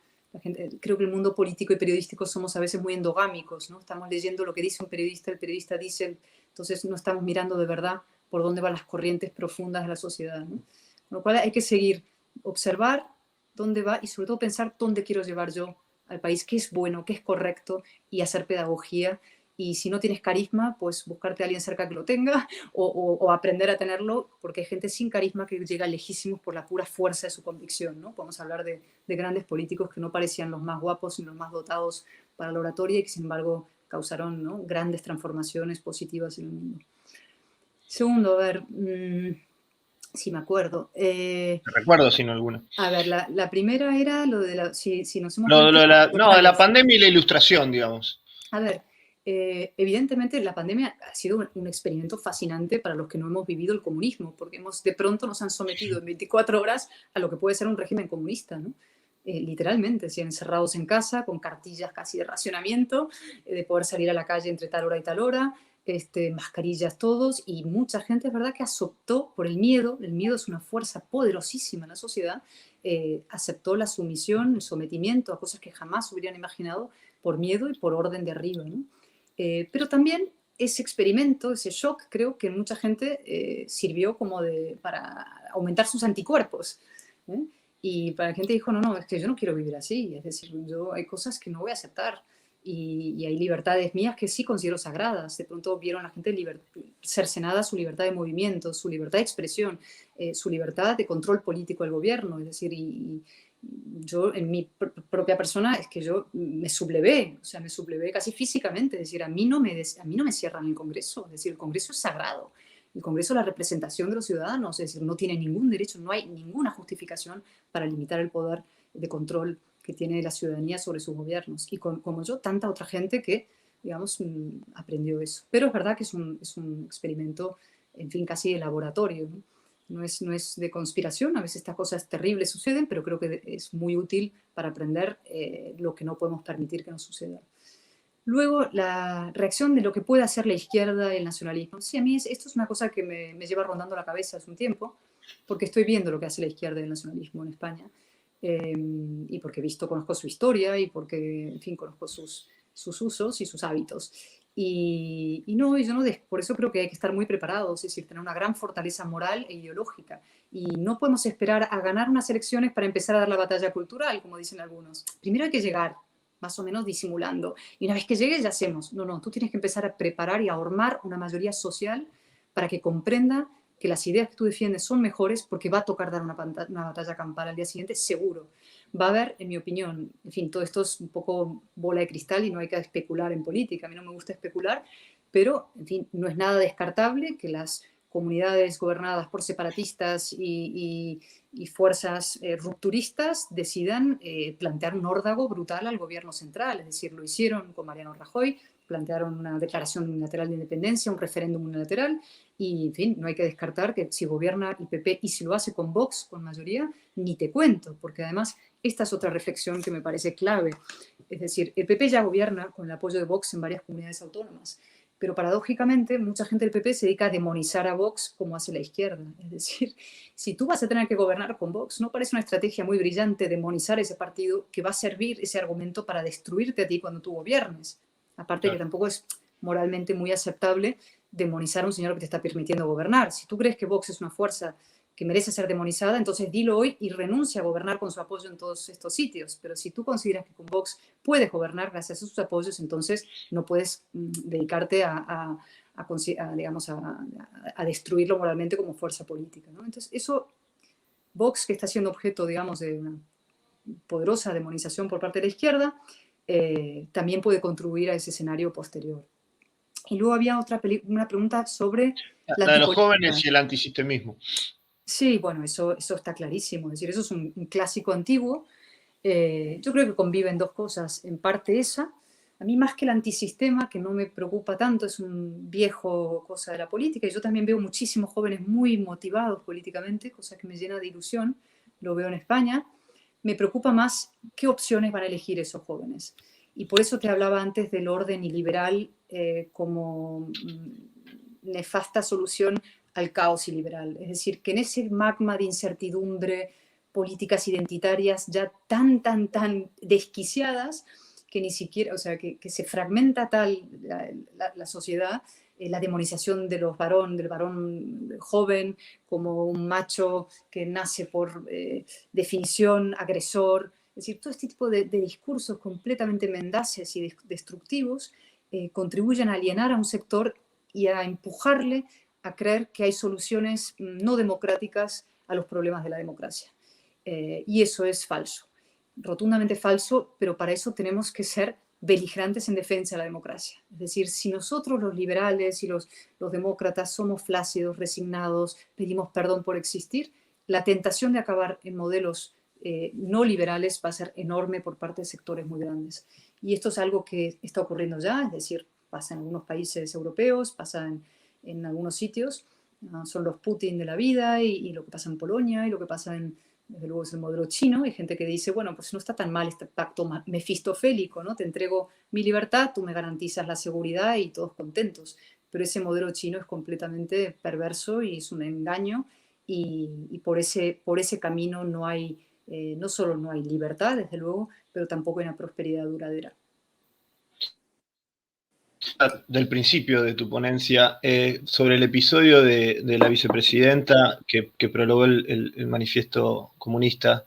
Speaker 3: Creo que el mundo político y periodístico somos a veces muy endogámicos, ¿no? Estamos leyendo lo que dice un periodista, el periodista dice, entonces no estamos mirando de verdad por dónde van las corrientes profundas de la sociedad, ¿no? Con lo cual hay que seguir, observar dónde va y sobre todo pensar dónde quiero llevar yo al país, qué es bueno, qué es correcto, y hacer pedagogía y si no tienes carisma, pues buscarte a alguien cerca que lo tenga o aprender a tenerlo, porque hay gente sin carisma que llega lejísimos por la pura fuerza de su convicción, ¿no? Podemos hablar de grandes políticos que no parecían los más guapos ni los más dotados para la oratoria y que sin embargo causaron, ¿no?, grandes transformaciones positivas en el mundo. Segundo, a ver, si me acuerdo.
Speaker 2: Te recuerdo, sino alguna.
Speaker 3: A ver, la primera era lo de la... Si nos hemos
Speaker 2: de la pandemia y la ilustración, digamos.
Speaker 3: A ver, evidentemente la pandemia ha sido un experimento fascinante para los que no hemos vivido el comunismo, porque de pronto nos han sometido en 24 horas a lo que puede ser un régimen comunista, ¿no? Literalmente, encerrados en casa, con cartillas casi de racionamiento, de poder salir a la calle entre tal hora y tal hora, mascarillas todos, y mucha gente es verdad que aceptó por el miedo es una fuerza poderosísima en la sociedad, aceptó la sumisión, el sometimiento a cosas que jamás hubieran imaginado por miedo y por orden de arriba, ¿no? Pero también ese experimento, ese shock, creo que mucha gente sirvió como para aumentar sus anticuerpos, ¿eh? Y para la gente dijo, no, es que yo no quiero vivir así, es decir, hay cosas que no voy a aceptar y hay libertades mías que sí considero sagradas. De pronto vieron a la gente cercenada su libertad de movimiento, su libertad de expresión, su libertad de control político del gobierno, es decir, y yo en mi propia persona es que yo me sublevé, o sea, me sublevé casi físicamente, es decir, a mí no me cierran el Congreso, es decir, el Congreso es sagrado. El Congreso es la representación de los ciudadanos, es decir, no tiene ningún derecho, no hay ninguna justificación para limitar el poder de control que tiene la ciudadanía sobre sus gobiernos. Y como yo, tanta otra gente que, digamos, aprendió eso. Pero es verdad que es un experimento, en fin, casi de laboratorio, ¿no? No es de conspiración, a veces estas cosas terribles suceden, pero creo que es muy útil para aprender lo que no podemos permitir que nos suceda. Luego, la reacción de lo que puede hacer la izquierda y el nacionalismo. Sí, a mí esto es una cosa que me lleva rondando la cabeza hace un tiempo, porque estoy viendo lo que hace la izquierda y el nacionalismo en España, y porque conozco su historia y porque, en fin, conozco sus usos y sus hábitos. Y yo no, por eso creo que hay que estar muy preparados, es decir, tener una gran fortaleza moral e ideológica. Y no podemos esperar a ganar unas elecciones para empezar a dar la batalla cultural, como dicen algunos. Primero hay que llegar, más o menos disimulando. Y una vez que llegues, ya hacemos. No, tú tienes que empezar a preparar y a armar una mayoría social para que comprenda que las ideas que tú defiendes son mejores, porque va a tocar dar una batalla campal al día siguiente, seguro. Va a haber, en mi opinión, en fin, todo esto es un poco bola de cristal y no hay que especular en política. A mí no me gusta especular, pero, en fin, no es nada descartable que las comunidades gobernadas por separatistas y fuerzas rupturistas decidan plantear un órdago brutal al gobierno central. Es decir, lo hicieron con Mariano Rajoy, plantearon una declaración unilateral de independencia, un referéndum unilateral, y, en fin, no hay que descartar que si gobierna el PP y si lo hace con Vox, con mayoría, ni te cuento, porque además esta es otra reflexión que me parece clave. Es decir, el PP ya gobierna con el apoyo de Vox en varias comunidades autónomas, pero paradójicamente mucha gente del PP se dedica a demonizar a Vox como hace la izquierda. Es decir, si tú vas a tener que gobernar con Vox, ¿no parece una estrategia muy brillante demonizar ese partido que va a servir ese argumento para destruirte a ti cuando tú gobiernes? Aparte que tampoco es moralmente muy aceptable demonizar a un señor que te está permitiendo gobernar. Si tú crees que Vox es una fuerza que merece ser demonizada, entonces dilo hoy y renuncia a gobernar con su apoyo en todos estos sitios. Pero si tú consideras que con Vox puedes gobernar gracias a sus apoyos, entonces no puedes dedicarte a destruirlo moralmente como fuerza política, ¿no? Entonces, eso, Vox, que está siendo objeto, digamos, de una poderosa demonización por parte de la izquierda, también puede contribuir a ese escenario posterior. Y luego había una pregunta sobre
Speaker 2: la de los jóvenes y el antisistemismo.
Speaker 3: Sí, bueno, eso está clarísimo. Es decir, eso es un clásico antiguo. Yo creo que conviven dos cosas. En parte esa, a mí más que el antisistema, que no me preocupa tanto, es un viejo cosa de la política. Y yo también veo muchísimos jóvenes muy motivados políticamente, cosa que me llena de ilusión. Lo veo en España. Me preocupa más qué opciones van a elegir esos jóvenes. Y por eso te hablaba antes del orden iliberal como nefasta solución al caos iliberal. Es decir, que en ese magma de incertidumbre, políticas identitarias ya tan desquiciadas, que ni siquiera, o sea, que se fragmenta tal la sociedad, la demonización del varón joven como un macho que nace por definición agresor. Es decir, todo este tipo de discursos completamente mendaces y destructivos contribuyen a alienar a un sector y a empujarle a creer que hay soluciones no democráticas a los problemas de la democracia. Y eso es falso, rotundamente falso, pero para eso tenemos que ser beligerantes en defensa de la democracia. Es decir, si nosotros los liberales y los demócratas somos flácidos, resignados, pedimos perdón por existir, la tentación de acabar en modelos no liberales va a ser enorme por parte de sectores muy grandes. Y esto es algo que está ocurriendo ya, es decir, pasa en algunos países europeos, pasa en algunos sitios, son los Putin de la vida y lo que pasa en Polonia y lo que pasa desde luego es el modelo chino. Hay gente que dice, bueno, pues no está tan mal este pacto mefistofélico, ¿no? Te entrego mi libertad, tú me garantizas la seguridad y todos contentos. Pero ese modelo chino es completamente perverso y es un engaño y por ese camino no hay, no solo no hay libertad, desde luego, pero tampoco hay una prosperidad duradera.
Speaker 2: Del principio de tu ponencia, sobre el episodio de la vicepresidenta que prologó el manifiesto comunista,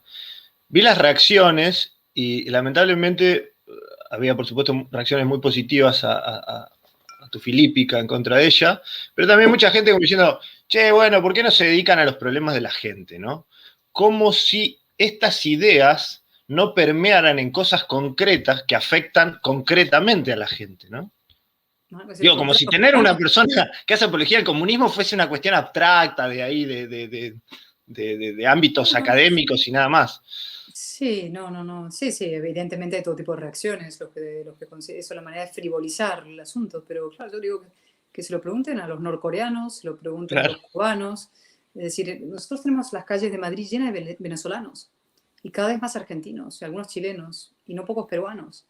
Speaker 2: vi las reacciones y lamentablemente había, por supuesto, reacciones muy positivas a tu filípica en contra de ella, pero también mucha gente como diciendo, che, bueno, ¿por qué no se dedican a los problemas de la gente, no? Como si estas ideas no permearan en cosas concretas que afectan concretamente a la gente, ¿no? Digo, como si tener una persona que hace apología del comunismo fuese una cuestión abstracta de ahí, de ámbitos académicos y nada más.
Speaker 3: Sí, no. Sí, evidentemente hay todo tipo de reacciones, eso es la manera de frivolizar el asunto, pero claro, yo digo que se lo pregunten a los norcoreanos, se lo pregunten a los cubanos. Es decir, nosotros tenemos las calles de Madrid llenas de venezolanos y cada vez más argentinos, y algunos chilenos, y no pocos peruanos.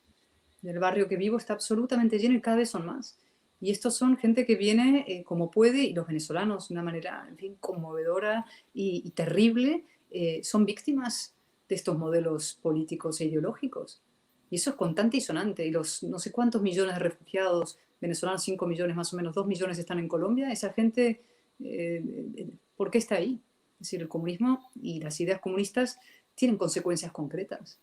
Speaker 3: El barrio que vivo está absolutamente lleno y cada vez son más. Y estos son gente que viene como puede, y los venezolanos, de una manera, en fin, conmovedora y terrible, son víctimas de estos modelos políticos e ideológicos. Y eso es constante y sonante. Y los no sé cuántos millones de refugiados venezolanos, 5 millones más o menos, 2 millones están en Colombia, esa gente, ¿por qué está ahí? Es decir, el comunismo y las ideas comunistas tienen consecuencias concretas.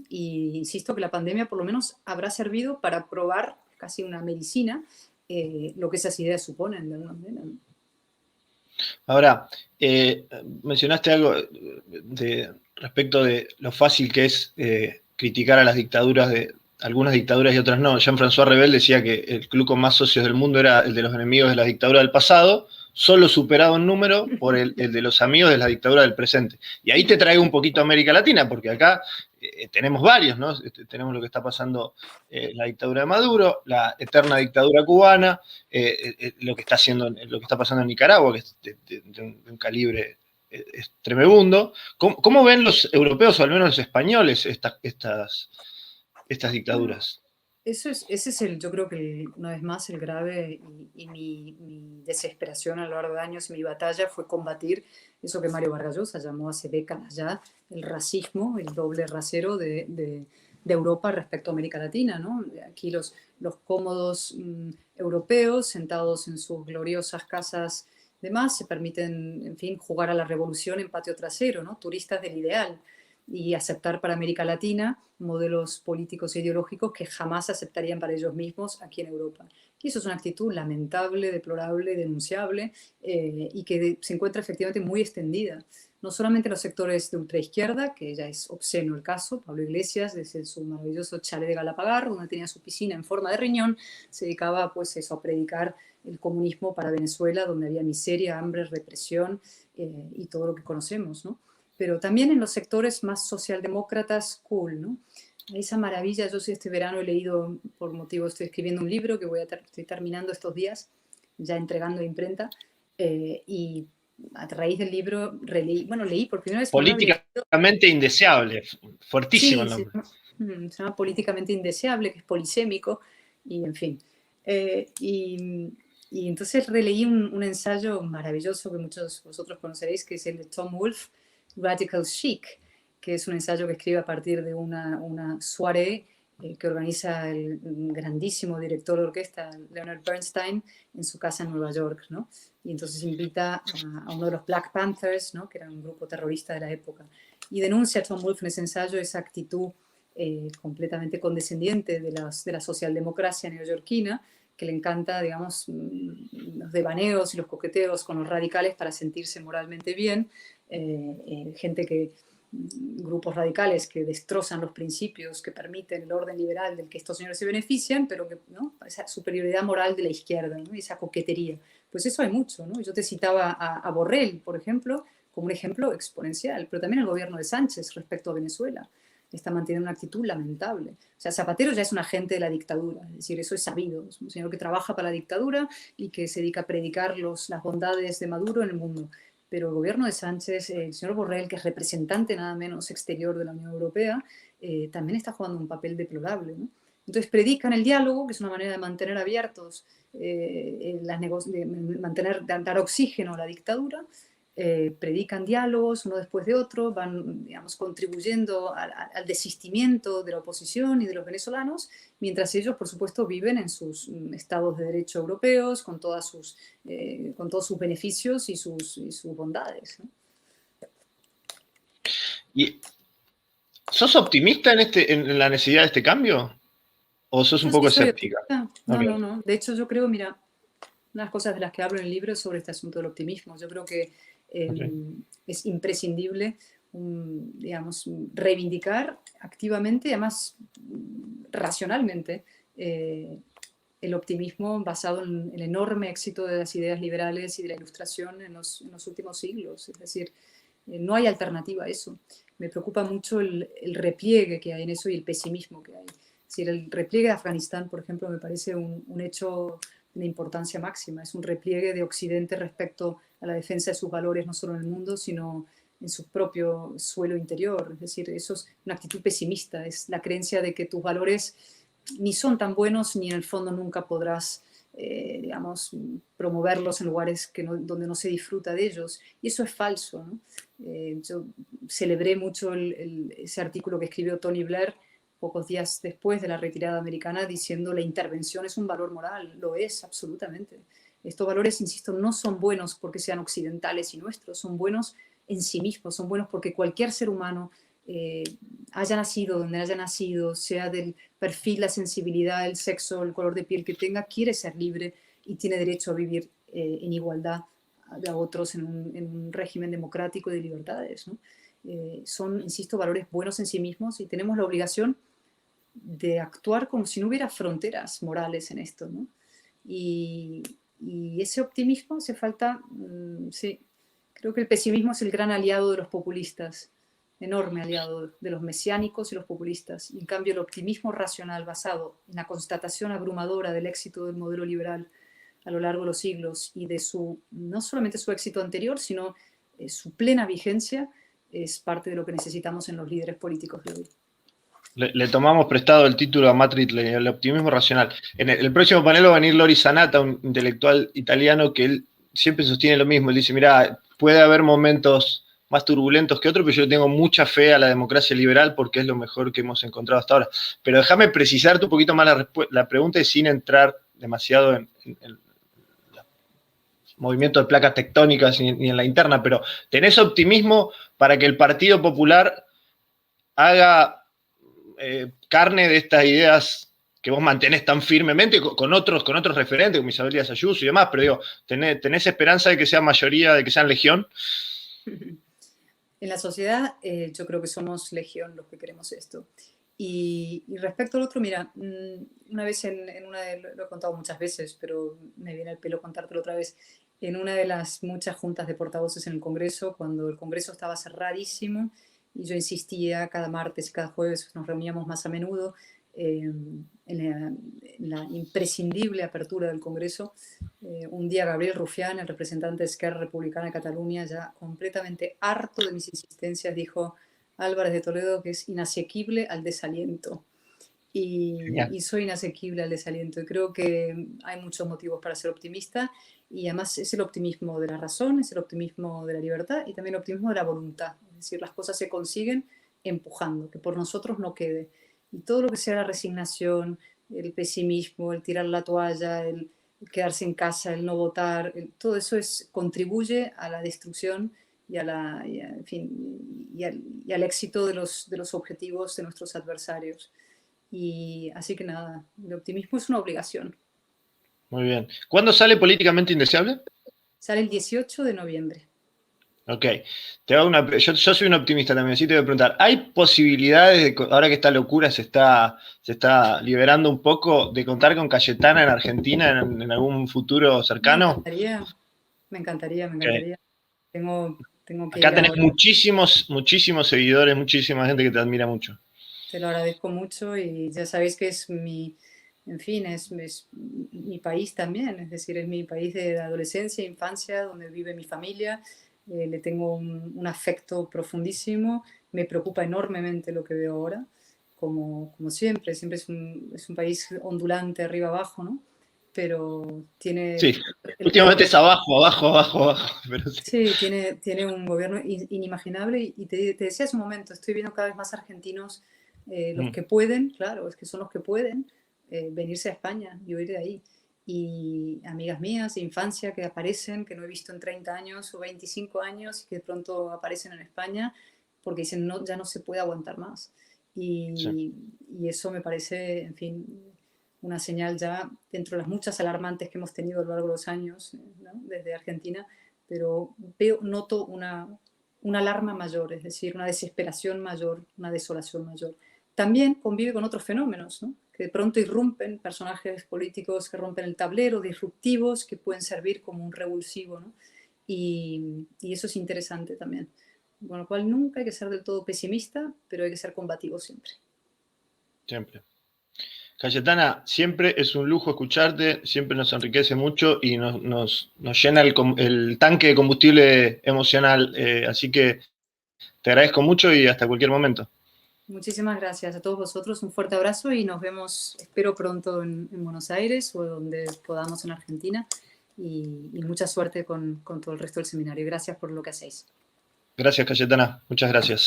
Speaker 3: Y insisto que la pandemia por lo menos habrá servido para probar, casi una medicina, lo que esas ideas suponen de alguna manera, ¿no?
Speaker 2: Ahora, mencionaste algo respecto de lo fácil que es criticar a las dictaduras, de algunas dictaduras y otras no. Jean-François Rebel decía que el club con más socios del mundo era el de los enemigos de la dictadura del pasado, solo superado en número por el de los amigos de la dictadura del presente. Y ahí te traigo un poquito a América Latina, porque acá tenemos varios, ¿no? Tenemos lo que está pasando la dictadura de Maduro, la eterna dictadura cubana, lo que está pasando en Nicaragua, que es de un calibre tremebundo. ¿Cómo ven los europeos, o al menos los españoles, estas dictaduras?
Speaker 3: Ese es yo creo que una vez más el grave y mi desesperación a lo largo de años y mi batalla fue combatir eso que Mario Vargas Llosa llamó hace décadas ya el racismo, el doble rasero de Europa respecto a América Latina, ¿no? Aquí los cómodos europeos sentados en sus gloriosas casas demás se permiten, en fin, jugar a la revolución en patio trasero, ¿no? Turistas del ideal. Y aceptar para América Latina modelos políticos e ideológicos que jamás aceptarían para ellos mismos aquí en Europa. Y eso es una actitud lamentable, deplorable, denunciable y que se encuentra efectivamente muy extendida. No solamente en los sectores de ultraizquierda, que ya es obsceno el caso, Pablo Iglesias, desde su maravilloso chalet de Galapagar, donde tenía su piscina en forma de riñón, se dedicaba pues eso, a predicar el comunismo para Venezuela, donde había miseria, hambre, represión y todo lo que conocemos, ¿no? Pero también en los sectores más socialdemócratas cool, ¿no? Esa maravilla, yo sí este verano he leído, por motivo estoy escribiendo un libro que estoy terminando estos días, ya entregando a imprenta, y a raíz del libro leí por primera vez...
Speaker 2: Políticamente indeseable, fuertísimo el nombre.
Speaker 3: Se llama Políticamente Indeseable, que es polisémico, y en fin. Y entonces releí un ensayo maravilloso que muchos de vosotros conoceréis, que es el de Tom Wolfe, Radical Chic, que es un ensayo que escribe a partir de una soirée que organiza el grandísimo director de orquesta Leonard Bernstein en su casa en Nueva York, ¿no? Y entonces invita a uno de los Black Panthers, ¿no? Que era un grupo terrorista de la época, y denuncia a Tom Wolfe en ese ensayo esa actitud completamente condescendiente de la socialdemocracia neoyorquina, que le encanta, digamos, los devaneos y los coqueteos con los radicales para sentirse moralmente bien, grupos radicales que destrozan los principios que permiten el orden liberal del que estos señores se benefician, pero que, ¿no? Esa superioridad moral de la izquierda, ¿no? Esa coquetería. Pues eso hay mucho, ¿no? Yo te citaba a Borrell, por ejemplo, como un ejemplo exponencial, pero también el gobierno de Sánchez respecto a Venezuela está manteniendo una actitud lamentable. O sea, Zapatero ya es un agente de la dictadura, es decir, eso es sabido, es un señor que trabaja para la dictadura y que se dedica a predicar las bondades de Maduro en el mundo. Pero el gobierno de Sánchez, el señor Borrell, que es representante nada menos exterior de la Unión Europea, también está jugando un papel deplorable, ¿no? Entonces predican el diálogo, que es una manera de mantener abiertos, dar oxígeno a la dictadura, predican diálogos uno después de otro, van, digamos, contribuyendo al desistimiento de la oposición y de los venezolanos, mientras ellos, por supuesto, viven en sus estados de derecho europeos, con todos sus beneficios y sus bondades, ¿no?
Speaker 2: ¿Y sos optimista en la necesidad de este cambio? ¿O sos un
Speaker 3: Yo
Speaker 2: poco
Speaker 3: sí soy
Speaker 2: escéptica?
Speaker 3: optimista. No,
Speaker 2: Okay.
Speaker 3: no, no. De hecho, yo creo, mira, una de las cosas de las que hablo en el libro es sobre este asunto del optimismo. Yo creo que es imprescindible, digamos, reivindicar activamente, además racionalmente, el optimismo basado en el enorme éxito de las ideas liberales y de la ilustración en los últimos siglos. Es decir, no hay alternativa a eso. Me preocupa mucho el repliegue que hay en eso y el pesimismo que hay. Es decir, el repliegue de Afganistán, por ejemplo, me parece un hecho de importancia máxima. Es un repliegue de Occidente respecto a la defensa de sus valores, no solo en el mundo, sino en su propio suelo interior. Es decir, eso es una actitud pesimista, es la creencia de que tus valores ni son tan buenos ni en el fondo nunca podrás, digamos, promoverlos en lugares donde no se disfruta de ellos. Y eso es falso, ¿no? Yo celebré mucho ese artículo que escribió Tony Blair pocos días después de la retirada americana, diciendo la intervención es un valor moral. Lo es, absolutamente. Estos valores, insisto, no son buenos porque sean occidentales y nuestros, son buenos en sí mismos, son buenos porque cualquier ser humano, haya nacido donde haya nacido, sea del perfil, la sensibilidad, el sexo, el color de piel que tenga, quiere ser libre y tiene derecho a vivir en igualdad a otros en un régimen democrático de libertades, ¿no? Son, insisto, valores buenos en sí mismos y tenemos la obligación de actuar como si no hubiera fronteras morales en esto, ¿no? Y ese optimismo hace falta, sí, creo que el pesimismo es el gran aliado de los populistas, enorme aliado de los mesiánicos y los populistas. Y en cambio el optimismo racional basado en la constatación abrumadora del éxito del modelo liberal a lo largo de los siglos y de no solamente su éxito anterior, sino su plena vigencia, es parte de lo que necesitamos en los líderes políticos de hoy.
Speaker 2: Le tomamos prestado el título a Matrix, el optimismo racional. En el próximo panel va a venir Lori Sanata, un intelectual italiano que él siempre sostiene lo mismo. Él dice, mira, puede haber momentos más turbulentos que otros, pero yo tengo mucha fe a la democracia liberal porque es lo mejor que hemos encontrado hasta ahora. Pero déjame precisarte un poquito más la pregunta y sin entrar demasiado en movimiento de placas tectónicas ni en la interna, pero ¿tenés optimismo para que el Partido Popular haga carne de estas ideas que vos mantenés tan firmemente con otros referentes, como Isabel Díaz Ayuso y demás, pero digo, ¿tenés esperanza de que sea mayoría, de que sean legión?
Speaker 3: En la sociedad, yo creo que somos legión los que queremos esto. Y respecto al otro, mira, una vez lo he contado muchas veces, pero me viene al pelo contártelo otra vez, en una de las muchas juntas de portavoces en el Congreso, cuando el Congreso estaba cerradísimo, y yo insistía cada martes y cada jueves, nos reuníamos más a menudo, en la imprescindible apertura del Congreso. Un día Gabriel Rufián, el representante de Esquerra Republicana de Cataluña, ya completamente harto de mis insistencias, dijo: Álvarez de Toledo, que es inasequible al desaliento. Y soy inasequible al desaliento. Y creo que hay muchos motivos para ser optimista. Y además es el optimismo de la razón, es el optimismo de la libertad y también el optimismo de la voluntad. Es decir, las cosas se consiguen empujando, que por nosotros no quede. Y todo lo que sea la resignación, el pesimismo, el tirar la toalla, el quedarse en casa, el no votar, todo eso contribuye a la destrucción en fin, y al éxito de los objetivos de nuestros adversarios. Y así que nada, el optimismo es una obligación.
Speaker 2: Muy bien. ¿Cuándo sale Políticamente Indeseable?
Speaker 3: Sale el 18 de noviembre.
Speaker 2: Ok. Yo soy un optimista también, sí te voy a preguntar, ¿hay posibilidades, ahora que esta locura se está liberando un poco, de contar con Cayetana en Argentina en algún futuro cercano?
Speaker 3: Me encantaría.
Speaker 2: Okay.
Speaker 3: Tengo que
Speaker 2: Acá
Speaker 3: ir
Speaker 2: tenés
Speaker 3: ahora.
Speaker 2: muchísimos seguidores, muchísima gente que te admira mucho.
Speaker 3: Te lo agradezco mucho y ya sabéis que es en fin, es mi país también, es decir, es mi país de adolescencia, infancia, donde vive mi familia, le tengo un afecto profundísimo, me preocupa enormemente lo que veo ahora, como siempre es un país ondulante arriba abajo, ¿no? Pero tiene
Speaker 2: Sí,
Speaker 3: el
Speaker 2: últimamente
Speaker 3: poder.
Speaker 2: es abajo, pero sí.
Speaker 3: Sí, tiene un gobierno inimaginable y te decía hace un momento, estoy viendo cada vez más argentinos, los que pueden, claro, es que son los que pueden venirse a España y huir de ahí. Y amigas mías de infancia que aparecen, que no he visto en 30 años o 25 años y que de pronto aparecen en España porque dicen, no, ya no se puede aguantar más.
Speaker 2: Sí.
Speaker 3: Y eso me parece, en fin, una señal ya dentro de las muchas alarmantes que hemos tenido a lo largo de los años, ¿no? Desde Argentina, pero noto una alarma mayor, es decir, una desesperación mayor, una desolación mayor. También convive con otros fenómenos, ¿no? Que de pronto irrumpen personajes políticos que rompen el tablero, disruptivos, que pueden servir como un revulsivo, ¿no? Y eso es interesante también. Con lo cual nunca hay que ser del todo pesimista, pero hay que ser combativo siempre.
Speaker 2: Siempre. Cayetana, siempre es un lujo escucharte, siempre nos enriquece mucho y nos llena el tanque de combustible emocional. Así que te agradezco mucho y hasta cualquier momento.
Speaker 3: Muchísimas gracias a todos vosotros, un fuerte abrazo y nos vemos, espero pronto en Buenos Aires o donde podamos en Argentina y mucha suerte con todo el resto del seminario. Gracias por lo que hacéis.
Speaker 2: Gracias, Cayetana. Muchas gracias.